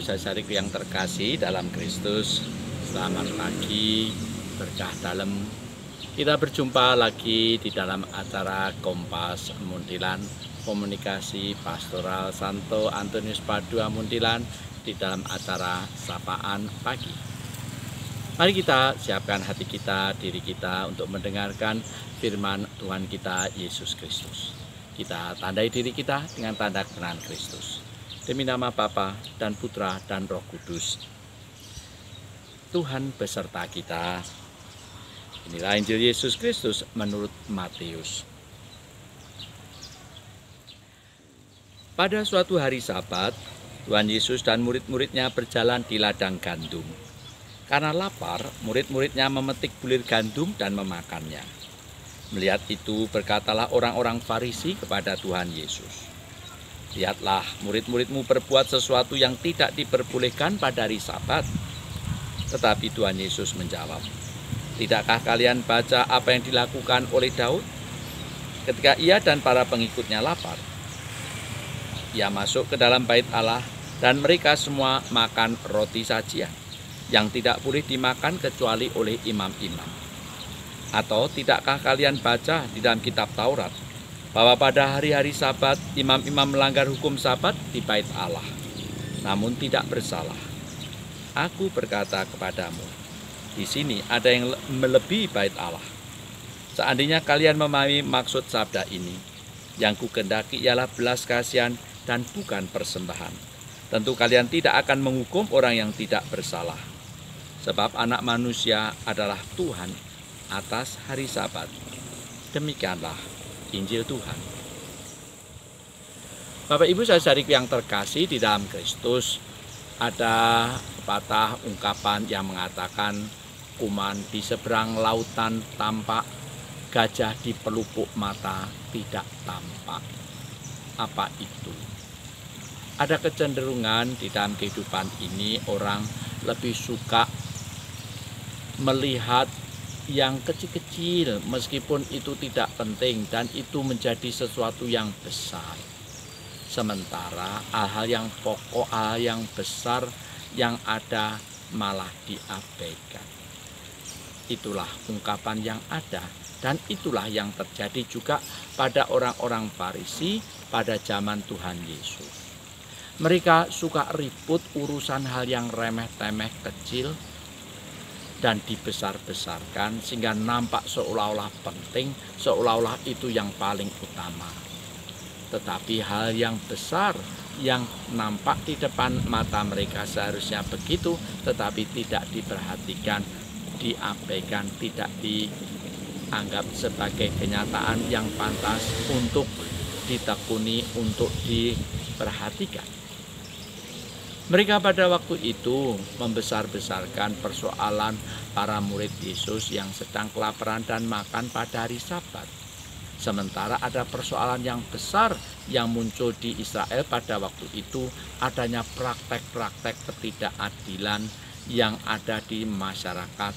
saudariku yang terkasih dalam Kristus, selamat pagi, berkah dalam. Kita berjumpa lagi di dalam acara Kompas Muntilan, komunikasi pastoral Santo Antonius Padua Muntilan di dalam acara Sapaan Pagi. Mari kita siapkan hati kita, diri kita untuk mendengarkan firman Tuhan kita Yesus Kristus. Kita tandai diri kita dengan tanda kebenaran Kristus. Demi nama Bapa dan Putra dan Roh Kudus. Tuhan beserta kita. Inilah Injil Yesus Kristus menurut Matius. Pada suatu hari Sabat, Tuhan Yesus dan murid-muridnya berjalan di ladang gandum. Karena lapar, murid-muridnya memetik bulir gandum dan memakannya. Melihat itu, berkatalah orang-orang Farisi kepada Tuhan Yesus, "Lihatlah, murid-muridmu berbuat sesuatu yang tidak diperbolehkan pada hari Sabat." Tetapi Tuhan Yesus menjawab, "Tidakkah kalian baca apa yang dilakukan oleh Daud ketika ia dan para pengikutnya lapar? Ia masuk ke dalam bait Allah dan mereka semua makan roti sajian yang tidak boleh dimakan kecuali oleh imam-imam. Atau tidakkah kalian baca di dalam kitab Taurat bahwa pada hari-hari Sabat imam-imam melanggar hukum Sabat di bait Allah, namun tidak bersalah? Aku berkata kepadamu, di sini ada yang melebihi bait Allah. Seandainya kalian memahami maksud sabda ini, yang kukendaki ialah belas kasihan dan bukan persembahan, tentu kalian tidak akan menghukum orang yang tidak bersalah. Sebab Anak Manusia adalah Tuhan atas hari Sabat." Demikianlah Injil Tuhan. Bapak Ibu saudariku yang terkasih di dalam Kristus, ada pepatah ungkapan yang mengatakan kuman di seberang lautan tampak, gajah di pelupuk mata tidak tampak. Apa itu? Ada kecenderungan di dalam kehidupan ini orang lebih suka melihat yang kecil-kecil meskipun itu tidak penting dan itu menjadi sesuatu yang besar. Sementara hal-hal yang pokok, hal yang besar yang ada malah diabaikan. Itulah ungkapan yang ada dan itulah yang terjadi juga pada orang-orang Farisi pada zaman Tuhan Yesus. Mereka suka ribut urusan hal yang remeh-temeh kecil dan dibesar-besarkan sehingga nampak seolah-olah penting, seolah-olah itu yang paling utama. Tetapi hal yang besar yang nampak di depan mata mereka seharusnya begitu, tetapi tidak diperhatikan, diabaikan, tidak dianggap sebagai kenyataan yang pantas untuk ditekuni, untuk diperhatikan. Mereka pada waktu itu membesar-besarkan persoalan para murid Yesus yang sedang kelaparan dan makan pada hari Sabat. Sementara ada persoalan yang besar yang muncul di Israel pada waktu itu, adanya praktek-praktek ketidakadilan yang ada di masyarakat,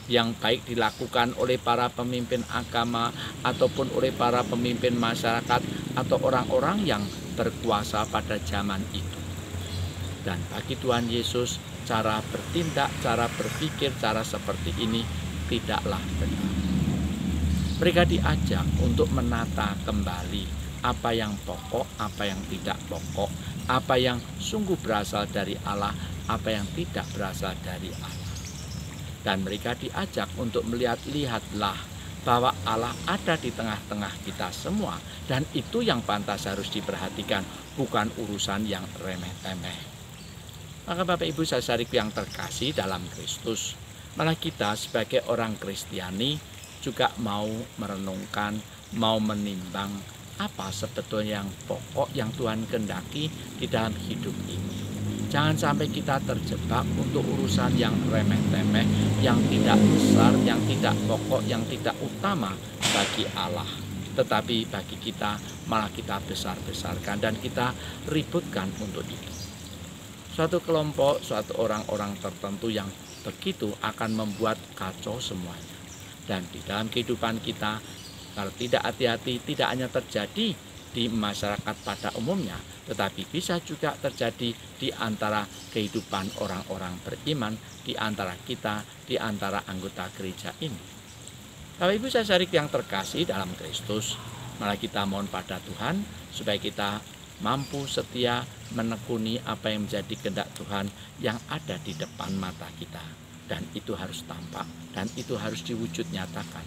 yang baik dilakukan oleh para pemimpin agama ataupun oleh para pemimpin masyarakat atau orang-orang yang berkuasa pada zaman itu. Dan bagi Tuhan Yesus, cara bertindak, cara berpikir, cara seperti ini tidaklah benar. Mereka diajak untuk menata kembali apa yang pokok, apa yang tidak pokok, apa yang sungguh berasal dari Allah, apa yang tidak berasal dari Allah. Dan mereka diajak untuk lihatlah bahwa Allah ada di tengah-tengah kita semua. Dan itu yang pantas harus diperhatikan, bukan urusan yang remeh-temeh. Maka Bapak Ibu saudariku yang terkasih dalam Kristus, malah kita sebagai orang Kristiani juga mau merenungkan, mau menimbang apa sebetulnya yang pokok yang Tuhan kehendaki di dalam hidup ini. Jangan sampai kita terjebak untuk urusan yang remeh-temeh, yang tidak besar, yang tidak pokok, yang tidak utama bagi Allah. Tetapi bagi kita malah kita besar-besarkan dan kita ributkan untuk itu. Suatu kelompok, suatu orang-orang tertentu yang begitu akan membuat kacau semuanya. Dan di dalam kehidupan kita, kalau tidak hati-hati, tidak hanya terjadi di masyarakat pada umumnya, tetapi bisa juga terjadi di antara kehidupan orang-orang beriman, di antara kita, di antara anggota gereja ini. Bapak Ibu saudara yang terkasih dalam Kristus, malah kita mohon pada Tuhan supaya kita mampu setia menekuni apa yang menjadi kehendak Tuhan yang ada di depan mata kita. Dan itu harus tampak, dan itu harus diwujud nyatakan.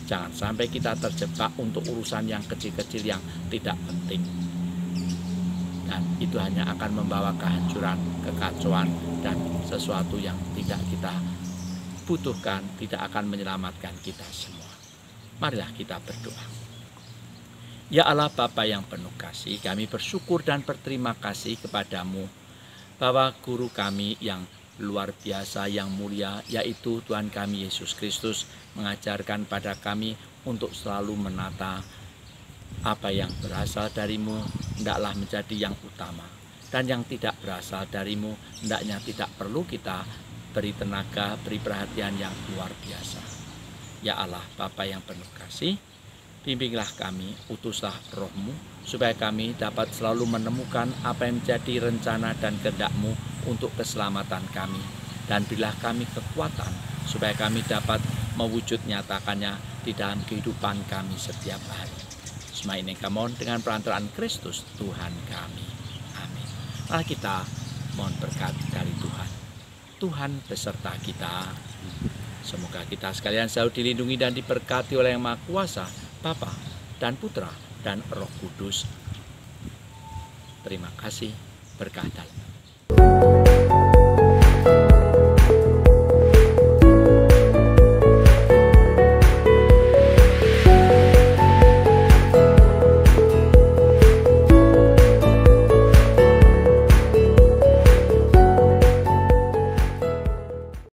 Jangan sampai kita terjebak untuk urusan yang kecil-kecil yang tidak penting. Dan itu hanya akan membawa kehancuran, kekacauan, dan sesuatu yang tidak kita butuhkan, tidak akan menyelamatkan kita semua. Marilah kita berdoa. Ya Allah Bapa yang penuh kasih, kami bersyukur dan berterima kasih kepadamu bahwa guru kami yang luar biasa yang mulia, yaitu Tuhan kami Yesus Kristus, mengajarkan pada kami untuk selalu menata apa yang berasal darimu hendaklah menjadi yang utama, dan yang tidak berasal darimu hendaknya tidak perlu kita beri tenaga, beri perhatian yang luar biasa. Ya Allah Bapa yang penuh kasih, bimbinglah kami, utuslah roh-Mu, supaya kami dapat selalu menemukan apa yang menjadi rencana dan kehendak-Mu untuk keselamatan kami. Dan berilah kami kekuatan, supaya kami dapat mewujud nyatakannya di dalam kehidupan kami setiap hari. Semua ini kami mohon dengan perantaraan Kristus Tuhan kami. Amin. Mari kita mohon berkat dari Tuhan. Tuhan beserta kita. Semoga kita sekalian selalu dilindungi dan diberkati oleh Yang Maha Kuasa, Bapa dan Putra dan Roh Kudus. Terima kasih. Berkah dalam.